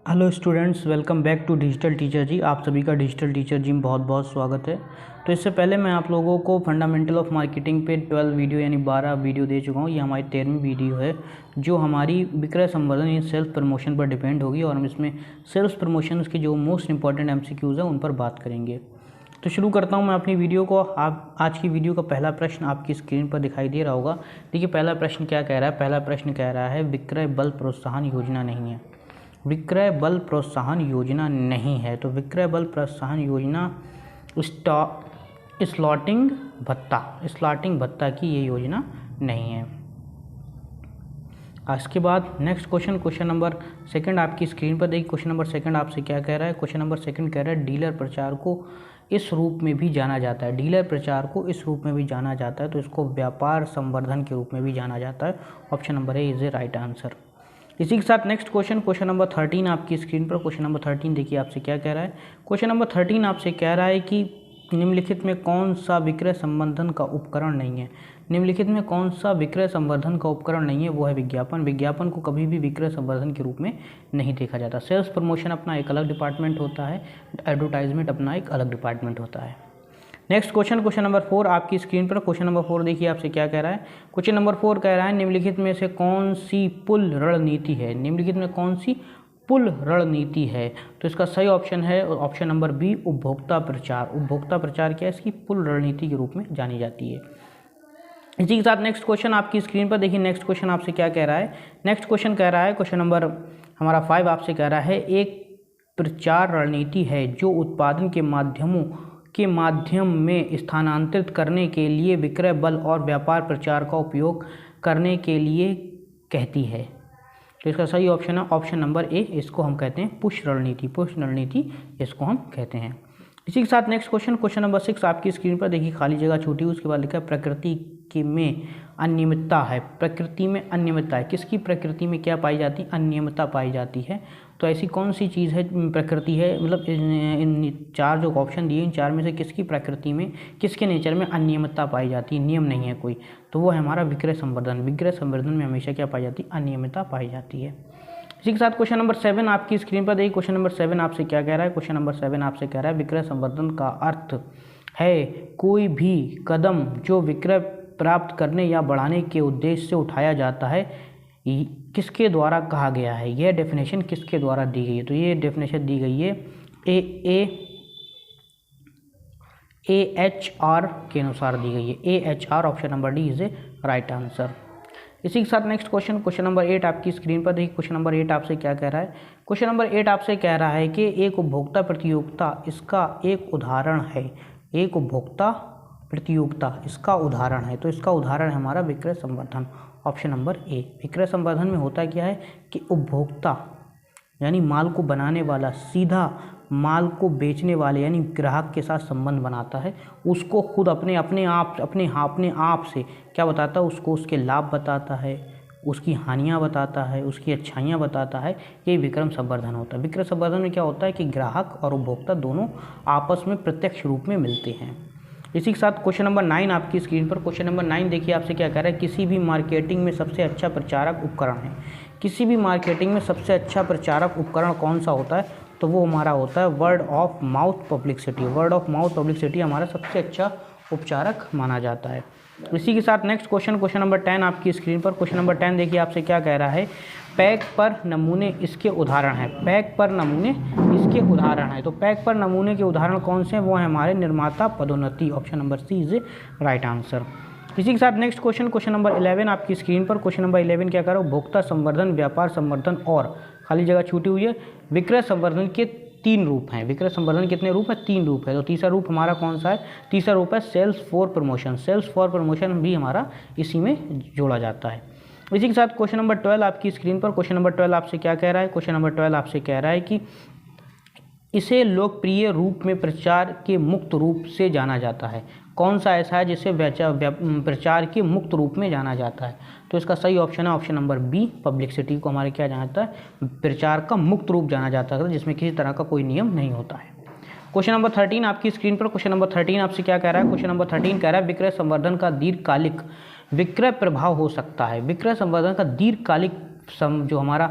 Hello students, welcome back to digital teacher ji. आप सभी का डिजिटल टीचर जी में बहुत बहुत स्वागत है। तो इससे पहले मैं आप लोगों को फंडामेंटल ऑफ मार्केटिंग पे 12 वीडियो यानी 12 वीडियो दे चुका हूँ। ये हमारी 13वीं वीडियो है जो हमारी विक्रय संवर्धन या सेल्फ प्रमोशन पर डिपेंड होगी और हम इसमें सेल्फ प्रमोशन के जो मोस्ट इंपॉर्टेंट MCQs हैं उन पर बात करेंगे। तो शुरू करता हूँ मैं अपनी वीडियो को। आप आज की वीडियो का पहला प्रश्न आपकी स्क्रीन पर दिखाई दे रहा होगा। देखिए पहला प्रश्न क्या कह रहा है। पहला प्रश्न कह रहा है विक्रय बल प्रोत्साहन योजना नहीं है। विक्रय बल प्रोत्साहन योजना नहीं है। तो विक्रय बल प्रोत्साहन योजना स्लॉटिंग भत्ता की ये योजना नहीं है। इसके बाद नेक्स्ट क्वेश्चन नंबर सेकंड आपकी स्क्रीन पर देखिए। क्वेश्चन नंबर सेकंड आपसे क्या कह रहा है। क्वेश्चन नंबर सेकंड कह रहा है डीलर प्रचार को इस रूप में भी जाना जाता है। डीलर प्रचार को इस रूप में भी जाना जाता है तो इसको व्यापार संवर्धन के रूप में भी जाना जाता है। Option number A is a right answer. इसी के साथ नेक्स्ट क्वेश्चन नंबर 13 आपकी स्क्रीन पर। क्वेश्चन नंबर 13 देखिए आपसे क्या कह रहा है। क्वेश्चन नंबर 13 आपसे कह रहा है कि निम्नलिखित में कौन सा विक्रय संवर्धन का उपकरण नहीं है। निम्नलिखित में कौन सा विक्रय संवर्धन का उपकरण नहीं है, वो है विज्ञापन। विज्ञापन को कभी भी विक्रय संवर्धन के रूप में नहीं देखा जाता। सेल्स प्रमोशन अपना एक अलग डिपार्टमेंट होता है, एडवर्टाइजमेंट अपना एक अलग डिपार्टमेंट होता है। नेक्स्ट क्वेश्चन नंबर 4 आपकी स्क्रीन पर। क्वेश्चन नंबर 4 देखिए आपसे क्या कह रहा है। क्वेश्चन नंबर 4 कह रहा है निम्नलिखित में से कौन सी पुल रणनीति है। निम्नलिखित में कौन सी पुल रणनीति है। तो इसका सही ऑप्शन है ऑप्शन नंबर बी, उपभोक्ता प्रचार। उपभोक्ता प्रचार क्या है, इसकी पुल रणनीति के रूप में जानी जाती है। इसी के साथ नेक्स्ट क्वेश्चन आपकी स्क्रीन पर देखिए। नेक्स्ट क्वेश्चन आपसे क्या कह रहा है। नेक्स्ट क्वेश्चन कह रहा है क्वेश्चन नंबर हमारा 5 आपसे कह रहा है एक प्रचार रणनीति है जो उत्पादन के माध्यम में स्थानांतरित करने के लिए विक्रय बल और व्यापार प्रचार का उपयोग करने के लिए कहती है। तो इसका सही ऑप्शन है ऑप्शन नंबर ए, इसको हम कहते हैं पुश रणनीति। पुश रणनीति इसको हम कहते हैं। इसी के साथ नेक्स्ट क्वेश्चन नंबर 6 आपकी स्क्रीन पर देखिए। खाली जगह छूटी, उसके बाद लिखा है प्रकृति में अनियमितता है। प्रकृति में अनियमितता है, किसकी प्रकृति में क्या पाई जाती है, अनियमितता पाई जाती है। तो ऐसी कौन सी चीज़ है, प्रकृति है, मतलब इन चार जो ऑप्शन दिए इन चार में से किसकी प्रकृति में, किसके नेचर में अनियमितता पाई जाती है, नियम नहीं है कोई, तो वो है हमारा विक्रय संवर्धन। विक्रय संवर्धन में हमेशा क्या पाई जाती है, अनियमितता पाई जाती है। इसी के साथ क्वेश्चन नंबर 7 आपकी स्क्रीन पर देखिए। क्वेश्चन नंबर 7 आपसे क्या कह रहा है। क्वेश्चन नंबर 7 आपसे कह रहा है विक्रय संवर्धन का अर्थ है कोई भी कदम जो विक्रय प्राप्त करने या बढ़ाने के उद्देश्य से उठाया जाता है। किसके द्वारा कहा गया है, यह डेफिनेशन किसके द्वारा दी गई है। तो ये डेफिनेशन दी गई है AHR के अनुसार दी गई है। AHR option number D is a right answer. इसी के साथ नेक्स्ट क्वेश्चन नंबर 8 आपकी स्क्रीन पर देखिए। क्वेश्चन नंबर 8 आपसे क्या कह रहा है। क्वेश्चन नंबर 8 आपसे कह रहा है कि एक उपभोक्ता प्रतियोगिता इसका एक उदाहरण है। एक उपभोक्ता प्रतियोगिता इसका उदाहरण है, तो इसका उदाहरण है हमारा विक्रय संवर्धन। Option number A. विक्रय संवर्धन में होता क्या है कि उपभोक्ता यानी माल को बनाने वाला सीधा माल को बेचने वाले यानी ग्राहक के साथ संबंध बनाता है। उसको खुद अपने आप से क्या बताता है, उसको उसके लाभ बताता है, उसकी हानियां बताता है, उसकी अच्छाइयां बताता है। ये विक्रय संवर्धन होता है। विक्रय संवर्धन में क्या होता है कि ग्राहक और उपभोक्ता दोनों आपस में प्रत्यक्ष रूप में मिलते हैं। इसी के साथ क्वेश्चन नंबर 9 आपकी स्क्रीन पर। क्वेश्चन नंबर 9 देखिए आपसे क्या कह रहा है। किसी भी मार्केटिंग में सबसे अच्छा प्रचारक उपकरण है। किसी भी मार्केटिंग में सबसे अच्छा प्रचारक उपकरण कौन सा होता है, तो वो हमारा होता है word of mouth publicity. Word of mouth publicity हमारा सबसे अच्छा उपचारक माना जाता है। इसी के साथ नेक्स्ट क्वेश्चन नंबर 10 आपकी स्क्रीन पर। क्वेश्चन नंबर 10 देखिए आपसे क्या कह रहा है। पैक पर नमूने इसके उदाहरण हैं। पैक पर नमूने इसके उदाहरण हैं। तो पैक पर नमूने के उदाहरण कौन से हैं, वो है हमारे निर्माता पदोन्नति। Option number C is right answer. इसी के साथ नेक्स्ट क्वेश्चन नंबर 11 आपकी स्क्रीन पर। क्वेश्चन नंबर 11 क्या कर रहा है, उपभोक्ता संवर्धन, व्यापार संवर्धन और खाली जगह छूटी हुई है विक्रय संवर्धन के 3 रूप हैं। विक्रय संवर्धन कितने रूप हैं, 3 रूप है। तो तीसरा रूप हमारा कौन सा है, तीसरा रूप है sales for promotion. Sales for promotion भी हमारा इसी में जोड़ा जाता है। इसी के साथ क्वेश्चन नंबर 12 आपकी स्क्रीन पर। क्वेश्चन नंबर 12 आपसे क्या कह रहा है। क्वेश्चन नंबर 12 आपसे कह रहा है कि इसे लोकप्रिय रूप में प्रचार के मुक्त रूप से जाना जाता है। कौन सा ऐसा है जिसे प्रचार के मुक्त रूप में जाना जाता है। तो इसका सही ऑप्शन है ऑप्शन नंबर बी, पब्लिसिटी को हमारे क्या जाना जाता है, प्रचार का मुक्त रूप जाना जाता है, जिसमें किसी तरह का कोई नियम नहीं होता है। क्वेश्चन नंबर 13 आपकी स्क्रीन पर। क्वेश्चन नंबर 13 आपसे क्या कह रहा है। क्वेश्चन नंबर 13 कह रहा है विक्रय संवर्धन का दीर्घकालिक विक्रय प्रभाव हो सकता है। विक्रय संवर्धन का दीर्घकालिक जो हमारा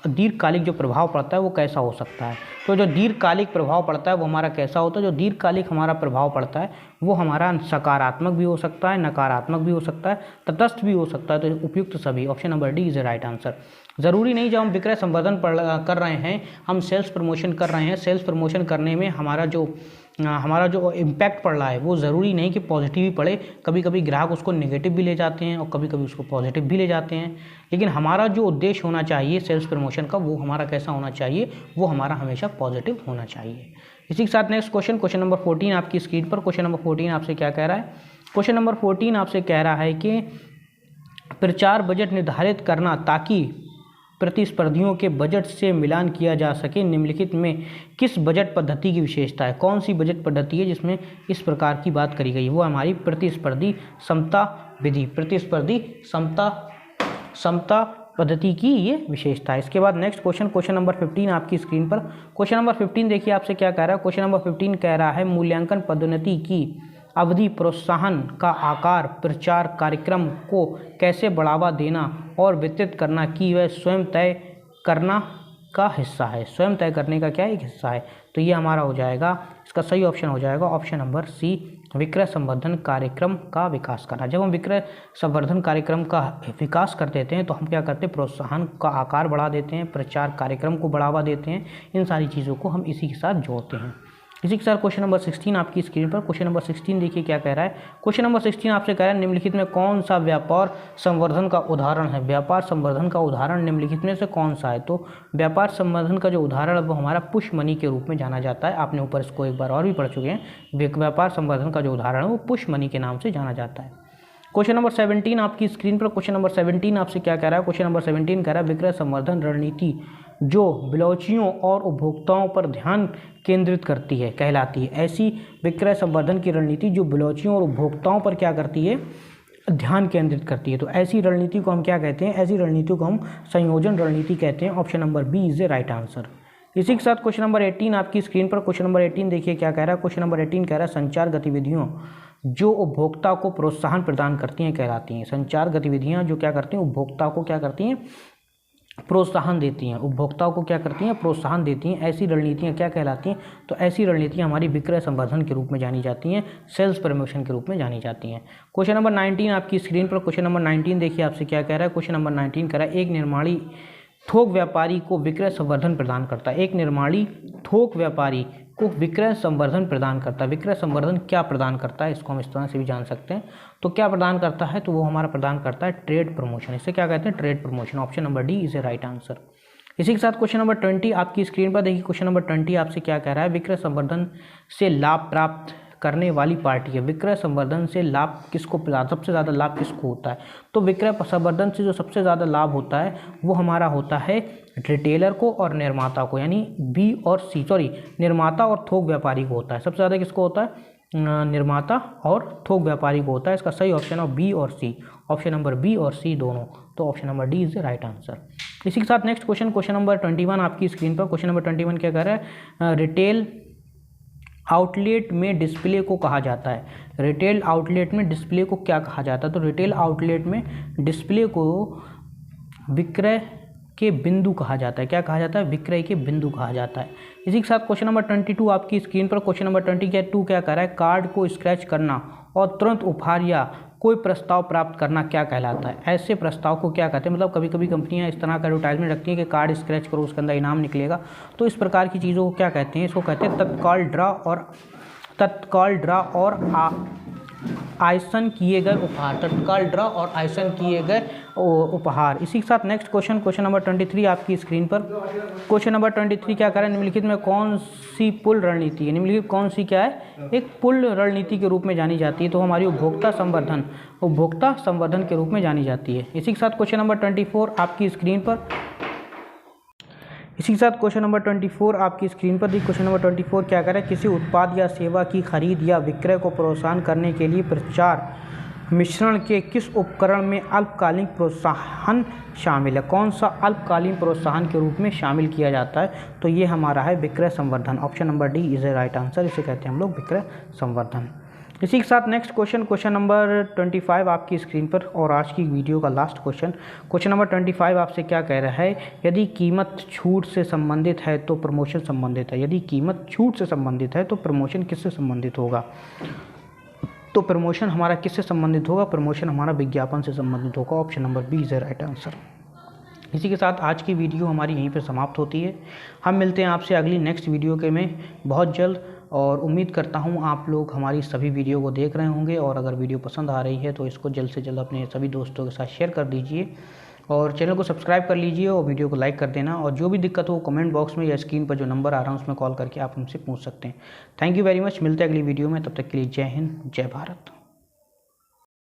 दीर्घकालिक जो प्रभाव पड़ता है वो कैसा हो सकता है। तो जो दीर्घकालिक प्रभाव पड़ता है वो हमारा कैसा होता है, जो दीर्घकालिक हमारा प्रभाव पड़ता है वो हमारा सकारात्मक भी हो सकता है, नकारात्मक भी हो सकता है, तटस्थ भी हो सकता है। तो उपयुक्त सभी, option number D is the right answer. ज़रूरी नहीं जब हम विक्रय संवर्धन कर रहे हैं, हम सेल्स प्रमोशन कर रहे हैं, सेल्स प्रमोशन करने में हमारा जो इम्पैक्ट पड़ रहा है वो ज़रूरी नहीं कि पॉजिटिव ही पड़े। कभी कभी ग्राहक उसको नेगेटिव भी ले जाते हैं और कभी कभी उसको पॉजिटिव भी ले जाते हैं, लेकिन हमारा जो उद्देश्य होना चाहिए सेल्स प्रमोशन का वो हमारा कैसा होना चाहिए, वो हमारा हमेशा पॉजिटिव होना चाहिए। इसी के साथ नेक्स्ट क्वेश्चन नंबर 14 आपकी स्क्रीन पर। क्वेश्चन नंबर 14 आपसे क्या कह रहा है, क्वेश्चन नंबर 14 आपसे कह रहा है कि प्रचार बजट निर्धारित करना ताकि प्रतिस्पर्धियों के बजट से मिलान किया जा सके, निम्नलिखित में किस बजट पद्धति की विशेषता है। कौन सी बजट पद्धति है जिसमें इस प्रकार की बात करी गई, वो हमारी प्रतिस्पर्धी समता विधि, प्रतिस्पर्धी समता पद्धति की ये विशेषता है। इसके बाद नेक्स्ट क्वेश्चन नंबर 15 आपकी स्क्रीन पर। क्वेश्चन नंबर 15 देखिए आपसे क्या कह रहा है। क्वेश्चन नंबर 15 कह रहा है मूल्यांकन पदोन्नति की अवधि, प्रोत्साहन का आकार, प्रचार कार्यक्रम को कैसे बढ़ावा देना और वितरित करना कि वह स्वयं तय करना का हिस्सा है। स्वयं तय करने का क्या एक हिस्सा है। तो ये हमारा हो जाएगा, इसका सही ऑप्शन हो जाएगा ऑप्शन नंबर सी, विक्रय संवर्धन कार्यक्रम का विकास करना। जब हम विक्रय संवर्धन कार्यक्रम का विकास कर देते हैं तो हम क्या करते हैं, प्रोत्साहन का आकार बढ़ा देते हैं, प्रचार कार्यक्रम को बढ़ावा देते हैं। इन सारी चीज़ों को हम इसी के साथ जोड़ते हैं। इसी के साथ क्वेश्चन नंबर 16 आपकी स्क्रीन पर। क्वेश्चन नंबर 16 देखिए क्या कह रहा है। क्वेश्चन नंबर 16 आपसे कह रहा है निम्नलिखित में कौन सा व्यापार संवर्धन का उदाहरण है। व्यापार संवर्धन का उदाहरण निम्नलिखित में से कौन सा है। तो व्यापार संवर्धन का जो उदाहरण है वो हमारा पुश मनी के रूप में जाना जाता है। आपने ऊपर इसको एक बार और भी पढ़ चुके हैं। व्यापार संवर्धन का जो उदाहरण है वो पुश मनी के नाम से जाना जाता है। क्वेश्चन नंबर 17 आपकी स्क्रीन पर। क्वेश्चन नंबर 17 आपसे क्या कह रहा है। क्वेश्चन नंबर 17 कह रहा है विक्रय संवर्धन रणनीति जो बिलोचियों और उपभोक्ताओं पर ध्यान केंद्रित करती है कहलाती है। ऐसी विक्रय संवर्धन की रणनीति जो बिलोचियों और उपभोक्ताओं पर क्या करती है, ध्यान केंद्रित करती है। तो ऐसी रणनीति को हम क्या कहते हैं, ऐसी रणनीति को हम संयोजन रणनीति कहते हैं। Option number B is the right answer. इसी के साथ क्वेश्चन नंबर 18 आपकी स्क्रीन पर। क्वेश्चन नंबर 18 देखिए क्या कह रहा है। क्वेश्चन नंबर 18 कह रहा है संचार गतिविधियों जो उपभोक्ता को प्रोत्साहन प्रदान करती हैं कहलाती हैं। संचार गतिविधियां जो क्या करती हैं, उपभोक्ता को क्या करती हैं, प्रोत्साहन देती हैं। उपभोक्ताओं को क्या करती हैं, प्रोत्साहन देती हैं। ऐसी रणनीतियाँ क्या कहलाती हैं, तो ऐसी रणनीतियाँ हमारी विक्रय संवर्धन के रूप में जानी जाती हैं, सेल्स प्रमोशन के रूप में जानी जाती हैं। क्वेश्चन नंबर 19 आपकी स्क्रीन पर। क्वेश्चन नंबर 19 देखिए आपसे क्या कह रहा है। क्वेश्चन नंबर 19 कह रहा है एक निर्माणी थोक व्यापारी को विक्रय संवर्धन प्रदान करता है। एक निर्माणी थोक व्यापारी को विक्रय संवर्धन प्रदान करता है। विक्रय संवर्धन क्या प्रदान करता है, इसको हम इस तरह से भी जान सकते हैं। तो क्या प्रदान करता है, तो वो हमारा प्रदान करता है ट्रेड प्रमोशन। इसे क्या कहते हैं, trade promotion. Option number D is a right answer. इसी के साथ क्वेश्चन नंबर 20 आपकी स्क्रीन पर देखिए। क्वेश्चन नंबर 20 आपसे क्या कह रहा है। विक्रय संवर्धन से लाभ प्राप्त करने वाली पार्टी है। विक्रय संवर्धन से लाभ किसको, सबसे ज़्यादा लाभ किसको होता है, तो विक्रय संवर्धन से जो सबसे ज़्यादा लाभ होता है वो हमारा होता है रिटेलर को और निर्माता को, यानी बी और सी, निर्माता और थोक व्यापारी को होता है। सबसे ज़्यादा किसको होता है, निर्माता और थोक व्यापारी को होता है। इसका सही ऑप्शन है बी और सी, ऑप्शन नंबर बी और सी दोनों। तो option number D is the right answer. इसी के साथ नेक्स्ट क्वेश्चन नंबर 21 आपकी स्क्रीन पर। क्वेश्चन नंबर 21 क्या कर रहा है, रिटेल आउटलेट में डिस्प्ले को कहा जाता है। रिटेल आउटलेट में डिस्प्ले को क्या कहा जाता है, तो रिटेल आउटलेट में डिस्प्ले को विक्रय के बिंदु कहा जाता है। क्या कहा जाता है, विक्रय के बिंदु कहा जाता है। इसी के साथ क्वेश्चन नंबर 22 आपकी स्क्रीन पर। क्वेश्चन नंबर 22 क्या कर रहा है, कार्ड को स्क्रैच करना और तुरंत उपहार या कोई प्रस्ताव प्राप्त करना क्या कहलाता है। ऐसे प्रस्ताव को क्या कहते हैं, मतलब कभी कभी कंपनियां इस तरह का एडवर्टाइजमेंट रखती हैं कि कार्ड स्क्रैच करो उसके अंदर इनाम निकलेगा। तो इस प्रकार की चीज़ों को क्या कहते हैं, इसको कहते हैं तत्काल ड्रा और आयसन किए गए उपहार। तत्काल ड्रा और आयसन किए गए उपहार। इसी के साथ नेक्स्ट क्वेश्चन नंबर 23 आपकी स्क्रीन पर। क्वेश्चन नंबर 23 क्या कर रहा है, निम्नलिखित में कौन सी पुल रणनीति है। निम्नलिखित कौन सी क्या है, एक पुल रणनीति के रूप में जानी जाती है। तो हमारी उपभोक्ता संवर्धन के रूप में जानी जाती है। इसी के साथ क्वेश्चन नंबर 24 आपकी स्क्रीन पर। इसी के साथ क्वेश्चन नंबर 24 आपकी स्क्रीन पर दी। क्वेश्चन नंबर 24 क्या करें, किसी उत्पाद या सेवा की खरीद या विक्रय को प्रोत्साहन करने के लिए प्रचार मिश्रण के किस उपकरण में अल्पकालीन प्रोत्साहन शामिल है। कौन सा अल्पकालीन प्रोत्साहन के रूप में शामिल किया जाता है, तो ये हमारा है विक्रय संवर्धन। Option number D is a right answer. इसे कहते हैं हम लोग विक्रय संवर्धन। इसी के साथ नेक्स्ट क्वेश्चन नंबर 25 आपकी स्क्रीन पर, और आज की वीडियो का लास्ट क्वेश्चन नंबर 25 आपसे क्या कह रहा है, यदि कीमत छूट से संबंधित है तो प्रमोशन संबंधित है। यदि कीमत छूट से संबंधित है तो प्रमोशन किससे संबंधित होगा? तो प्रमोशन हमारा किससे संबंधित होगा? प्रमोशन हमारा विज्ञापन से संबंधित होगा। Option number B is the right answer. इसी के साथ आज की वीडियो हमारी यहीं पर समाप्त होती है। हम मिलते हैं आपसे अगली नेक्स्ट वीडियो के में बहुत जल्द, और उम्मीद करता हूँ आप लोग हमारी सभी वीडियो को देख रहे होंगे, और अगर वीडियो पसंद आ रही है तो इसको जल्द से जल्द अपने सभी दोस्तों के साथ शेयर कर दीजिए, और चैनल को सब्सक्राइब कर लीजिए, और वीडियो को लाइक कर देना, और जो भी दिक्कत हो कमेंट बॉक्स में या स्क्रीन पर जो नंबर आ रहा है उसमें कॉल करके आप हमसे पूछ सकते हैं। Thank you very much. मिलते हैं अगली वीडियो में, तब तक के लिए जय हिंद, जय भारत।